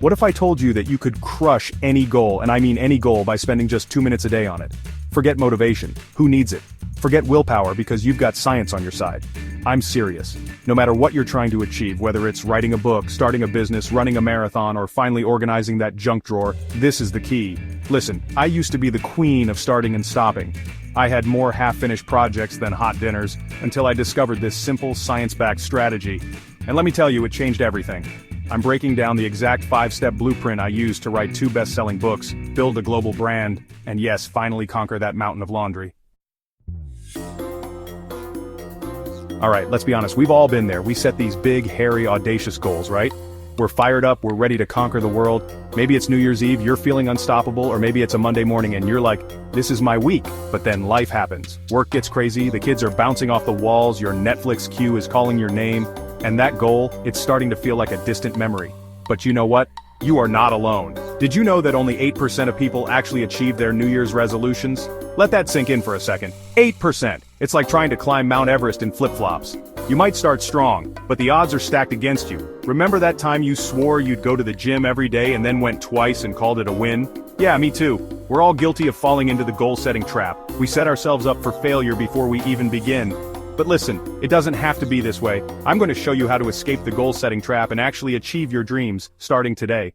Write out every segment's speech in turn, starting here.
What if I told you that you could crush any goal, and I mean any goal, by spending just 2 minutes a day on it? Forget motivation. Who needs it? Forget willpower, because you've got science on your side. I'm serious. No matter what you're trying to achieve, whether it's writing a book, starting a business, running a marathon, or finally organizing that junk drawer, this is the key. Listen, I used to be the queen of starting and stopping. I had more half-finished projects than hot dinners, until I discovered this simple, science-backed strategy. And let me tell you, it changed everything. I'm breaking down the exact 5-step blueprint I used to write 2 best-selling books, build a global brand, and yes, finally conquer that mountain of laundry. Alright, let's be honest, we've all been there. We set these big, hairy, audacious goals, right? We're fired up, we're ready to conquer the world. Maybe it's New Year's Eve, you're feeling unstoppable, or maybe it's a Monday morning and you're like, this is my week. But then life happens. Work gets crazy, the kids are bouncing off the walls, your Netflix queue is calling your name, and that goal, it's starting to feel like a distant memory. But you know what? You are not alone. Did you know that only 8% of people actually achieve their New Year's resolutions? Let that sink in for a second. 8%! It's like trying to climb Mount Everest in flip-flops. You might start strong, but the odds are stacked against you. Remember that time you swore you'd go to the gym every day and then went twice and called it a win? Yeah, me too. We're all guilty of falling into the goal-setting trap. We set ourselves up for failure before we even begin. But listen, it doesn't have to be this way. I'm going to show you how to escape the goal-setting trap and actually achieve your dreams, starting today.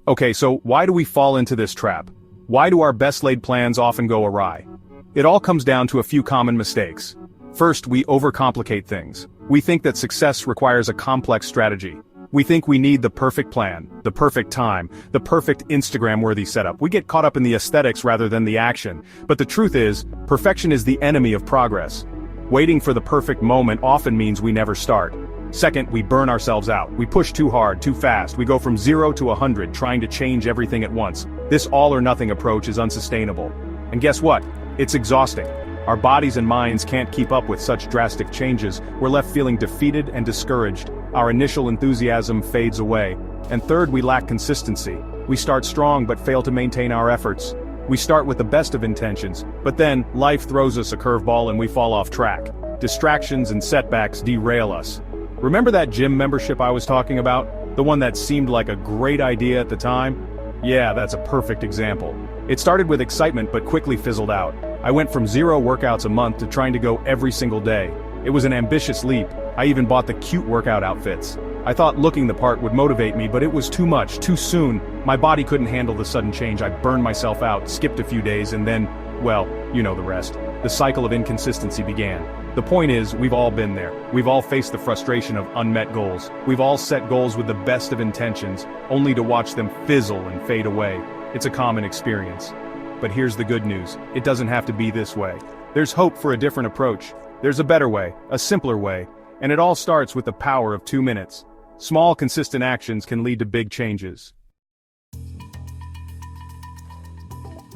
Okay, so why do we fall into this trap? Why do our best-laid plans often go awry? It all comes down to a few common mistakes. First, we overcomplicate things. We think that success requires a complex strategy. We think we need the perfect plan, the perfect time, the perfect Instagram-worthy setup. We get caught up in the aesthetics rather than the action. But the truth is, perfection is the enemy of progress. Waiting for the perfect moment often means we never start. Second, we burn ourselves out. We push too hard, too fast. We go from 0 to 100, trying to change everything at once. This all-or-nothing approach is unsustainable. And guess what? It's exhausting. Our bodies and minds can't keep up with such drastic changes. We're left feeling defeated and discouraged. Our initial enthusiasm fades away. And third, we lack consistency. We start strong but fail to maintain our efforts. We start with the best of intentions, but then life throws us a curveball and we fall off track. Distractions and setbacks derail us. Remember that gym membership I was talking about? The one that seemed like a great idea at the time? Yeah, that's a perfect example. It started with excitement but quickly fizzled out. I went from 0 workouts a month to trying to go every single day. It was an ambitious leap. I even bought the cute workout outfits. I thought looking the part would motivate me, but it was too much, too soon. My body couldn't handle the sudden change. I burned myself out, skipped a few days, and then, well, you know the rest. The cycle of inconsistency began. The point is, we've all been there. We've all faced the frustration of unmet goals. We've all set goals with the best of intentions, only to watch them fizzle and fade away. It's a common experience. But here's the good news. It doesn't have to be this way. There's hope for a different approach. There's a better way, a simpler way, and it all starts with the power of 2 minutes. Small, consistent actions can lead to big changes.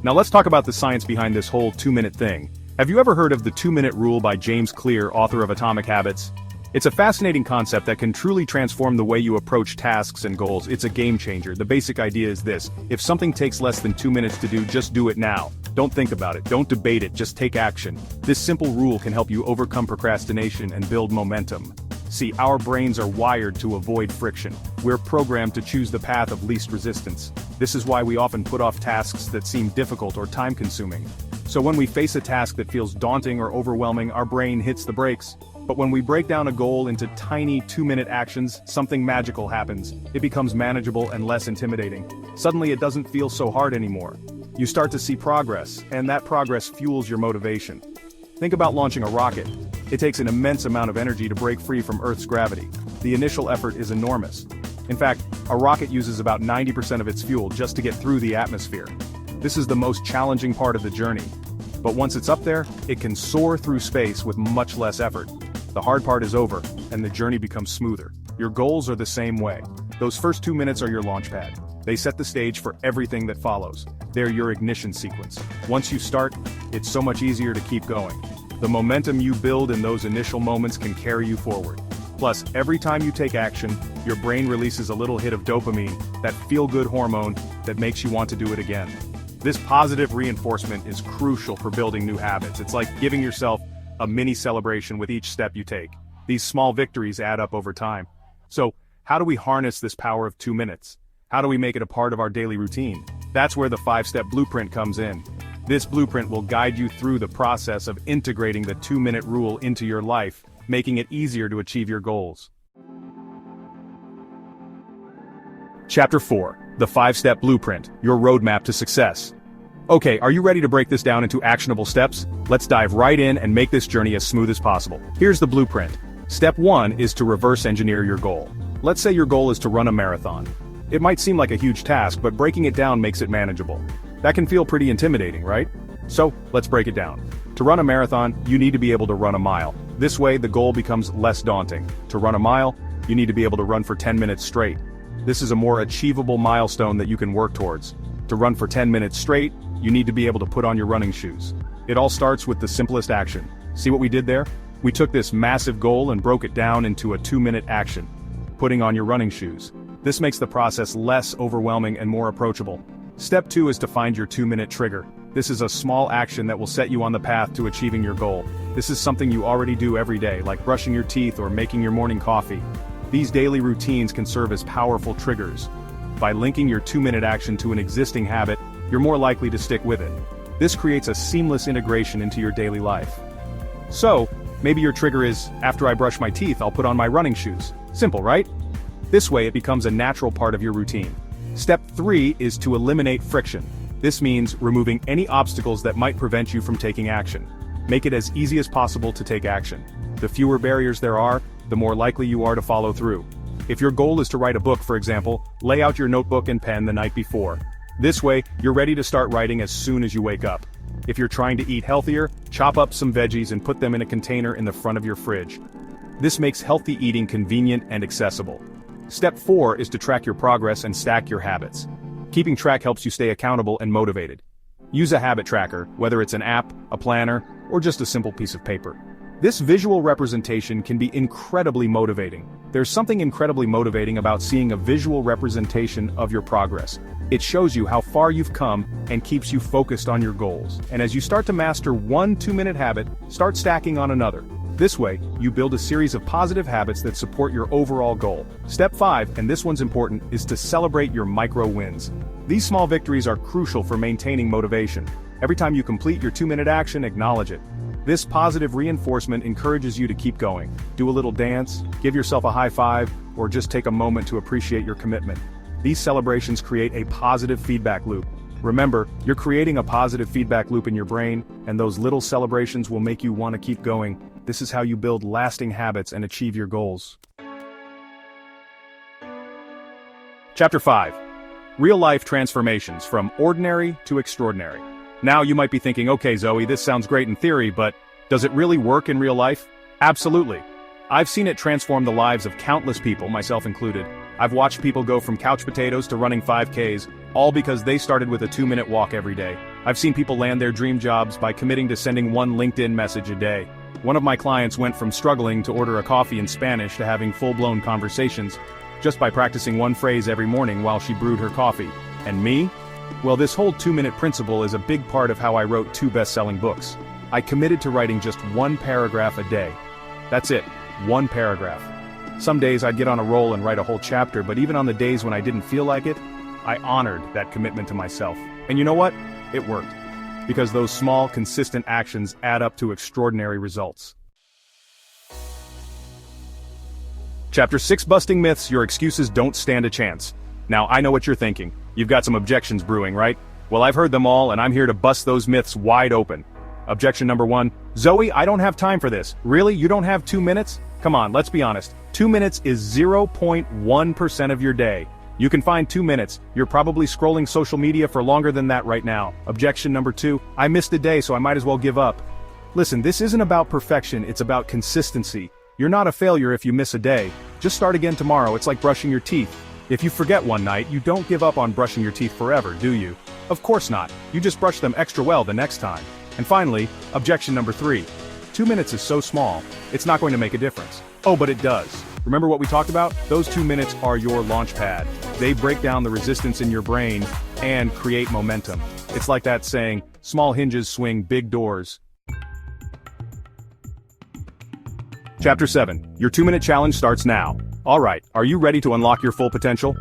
Now let's talk about the science behind this whole 2-minute thing. Have you ever heard of the 2-minute rule by James Clear, author of Atomic Habits? It's a fascinating concept that can truly transform the way you approach tasks and goals. It's a game changer. The basic idea is this: if something takes less than 2 minutes to do, just do it now. Don't think about it, don't debate it, just take action. This simple rule can help you overcome procrastination and build momentum. See, our brains are wired to avoid friction. We're programmed to choose the path of least resistance. This is why we often put off tasks that seem difficult or time-consuming. So when we face a task that feels daunting or overwhelming, our brain hits the brakes. But when we break down a goal into tiny 2-minute actions, something magical happens. It becomes manageable and less intimidating. Suddenly it doesn't feel so hard anymore. You start to see progress, and that progress fuels your motivation. Think about launching a rocket. It takes an immense amount of energy to break free from Earth's gravity. The initial effort is enormous. In fact, a rocket uses about 90% of its fuel just to get through the atmosphere. This is the most challenging part of the journey. But once it's up there, it can soar through space with much less effort. The hard part is over, and the journey becomes smoother. Your goals are the same way. Those first 2 minutes are your launch pad. They set the stage for everything that follows. They're your ignition sequence. Once you start, it's so much easier to keep going. The momentum you build in those initial moments can carry you forward. Plus, every time you take action, your brain releases a little hit of dopamine, that feel-good hormone that makes you want to do it again. This positive reinforcement is crucial for building new habits. It's like giving yourself a mini celebration with each step you take. These small victories add up over time. So, how do we harness this power of 2 minutes? How do we make it a part of our daily routine? That's where the 5-step blueprint comes in. This blueprint will guide you through the process of integrating the 2-minute rule into your life, making it easier to achieve your goals. Chapter 4. The 5-step blueprint, your roadmap to success. Okay, are you ready to break this down into actionable steps? Let's dive right in and make this journey as smooth as possible. Here's the blueprint. Step 1 is to reverse engineer your goal. Let's say your goal is to run a marathon. It might seem like a huge task, but breaking it down makes it manageable. That can feel pretty intimidating, right? So, let's break it down. To run a marathon, you need to be able to run a mile. This way, the goal becomes less daunting. To run a mile, you need to be able to run for 10 minutes straight. This is a more achievable milestone that you can work towards. To run for 10 minutes straight, you need to be able to put on your running shoes. It all starts with the simplest action. See what we did there? We took this massive goal and broke it down into a 2-minute action. Putting on your running shoes. This makes the process less overwhelming and more approachable. Step 2 is to find your 2-minute trigger. This is a small action that will set you on the path to achieving your goal. This is something you already do every day, like brushing your teeth or making your morning coffee. These daily routines can serve as powerful triggers. By linking your 2-minute action to an existing habit, you're more likely to stick with it. This creates a seamless integration into your daily life. So, maybe your trigger is, after I brush my teeth, I'll put on my running shoes. Simple, right? This way it becomes a natural part of your routine. Step 3 is to eliminate friction. This means removing any obstacles that might prevent you from taking action. Make it as easy as possible to take action. The fewer barriers there are, the more likely you are to follow through. If your goal is to write a book, for example, lay out your notebook and pen the night before. This way, you're ready to start writing as soon as you wake up. If you're trying to eat healthier, chop up some veggies and put them in a container in the front of your fridge. This makes healthy eating convenient and accessible. Step 4 is to track your progress and stack your habits. Keeping track helps you stay accountable and motivated. Use a habit tracker, whether it's an app, a planner, or just a simple piece of paper. This visual representation can be incredibly motivating. There's something incredibly motivating about seeing a visual representation of your progress. It shows you how far you've come and keeps you focused on your goals. And as you start to master one 2-minute habit, start stacking on another. This way, you build a series of positive habits that support your overall goal. Step 5, and this one's important, is to celebrate your micro wins. These small victories are crucial for maintaining motivation. Every time you complete your 2-minute action, acknowledge it. This positive reinforcement encourages you to keep going. Do a little dance, give yourself a high five, or just take a moment to appreciate your commitment. These celebrations create a positive feedback loop. Remember, you're creating a positive feedback loop in your brain, and those little celebrations will make you want to keep going. This is how you build lasting habits and achieve your goals. Chapter 5. Real-life transformations from ordinary to extraordinary. Now you might be thinking, okay Zoe, this sounds great in theory, but does it really work in real life? Absolutely. I've seen it transform the lives of countless people, myself included. I've watched people go from couch potatoes to running 5Ks, all because they started with a 2-minute walk every day. I've seen people land their dream jobs by committing to sending one LinkedIn message a day. One of my clients went from struggling to order a coffee in Spanish to having full-blown conversations, just by practicing one phrase every morning while she brewed her coffee. And me? Well, this whole 2-minute principle is a big part of how I wrote 2 best-selling books. I committed to writing just 1 paragraph a day. That's it, 1 paragraph. Some days I'd get on a roll and write a whole chapter, but even on the days when I didn't feel like it, I honored that commitment to myself. And you know what? It worked. Because those small, consistent actions add up to extraordinary results. Chapter 6. Busting myths your excuses don't stand a chance. Now I know what you're thinking. You've got some objections brewing, right? Well, I've heard them all, and I'm here to bust those myths wide open. Objection number 1. Zoe, I don't have time for this. Really? You don't have 2 minutes? Come on, let's be honest. 2 minutes is 0.1% of your day. You can find 2 minutes. You're probably scrolling social media for longer than that right now. Objection number 2. I missed a day, so I might as well give up. Listen, this isn't about perfection, it's about consistency. You're not a failure if you miss a day. Just start again tomorrow. It's like brushing your teeth. If you forget one night, you don't give up on brushing your teeth forever, do you? Of course not. You just brush them extra well the next time. And finally, objection number 3. 2 minutes is so small, it's not going to make a difference. Oh, but it does. Remember what we talked about? Those 2 minutes are your launch pad. They break down the resistance in your brain and create momentum. It's like that saying, small hinges swing big doors. Chapter 7. Your 2-minute challenge starts now. Alright, are you ready to unlock your full potential?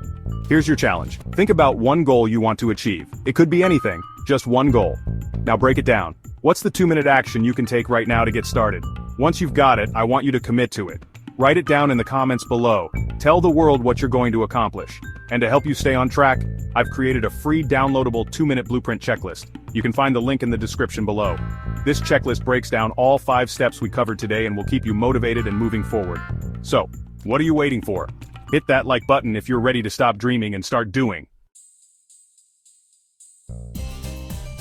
Here's your challenge. Think about one goal you want to achieve. It could be anything, just one goal. Now break it down. What's the 2-minute action you can take right now to get started? Once you've got it, I want you to commit to it. Write it down in the comments below. Tell the world what you're going to accomplish. And to help you stay on track, I've created a free downloadable 2-minute blueprint checklist. You can find the link in the description below. This checklist breaks down all 5 steps we covered today and will keep you motivated and moving forward. So, what are you waiting for? Hit that like button if you're ready to stop dreaming and start doing.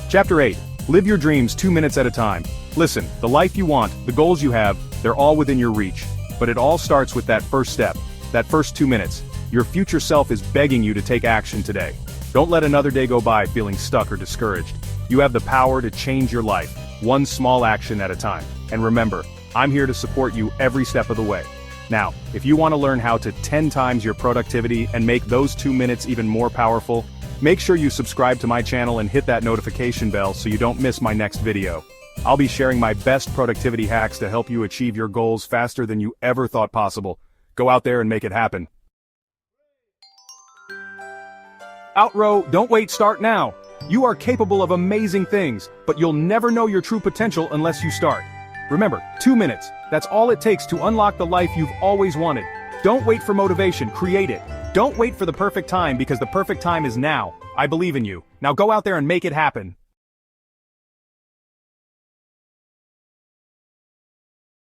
Chapter 8. Live your dreams 2 minutes at a time. Listen, the life you want, the goals you have, they're all within your reach. But it all starts with that first step, that first 2 minutes. Your future self is begging you to take action today. Don't let another day go by feeling stuck or discouraged. You have the power to change your life, one small action at a time. And remember, I'm here to support you every step of the way. Now, if you want to learn how to 10 times your productivity and make those 2 minutes even more powerful, make sure you subscribe to my channel and hit that notification bell so you don't miss my next video. I'll be sharing my best productivity hacks to help you achieve your goals faster than you ever thought possible. Go out there and make it happen. Outro, don't wait, start now. You are capable of amazing things, but you'll never know your true potential unless you start. Remember, 2 minutes, that's all it takes to unlock the life you've always wanted. Don't wait for motivation, create it. Don't wait for the perfect time because the perfect time is now. I believe in you. Now go out there and make it happen.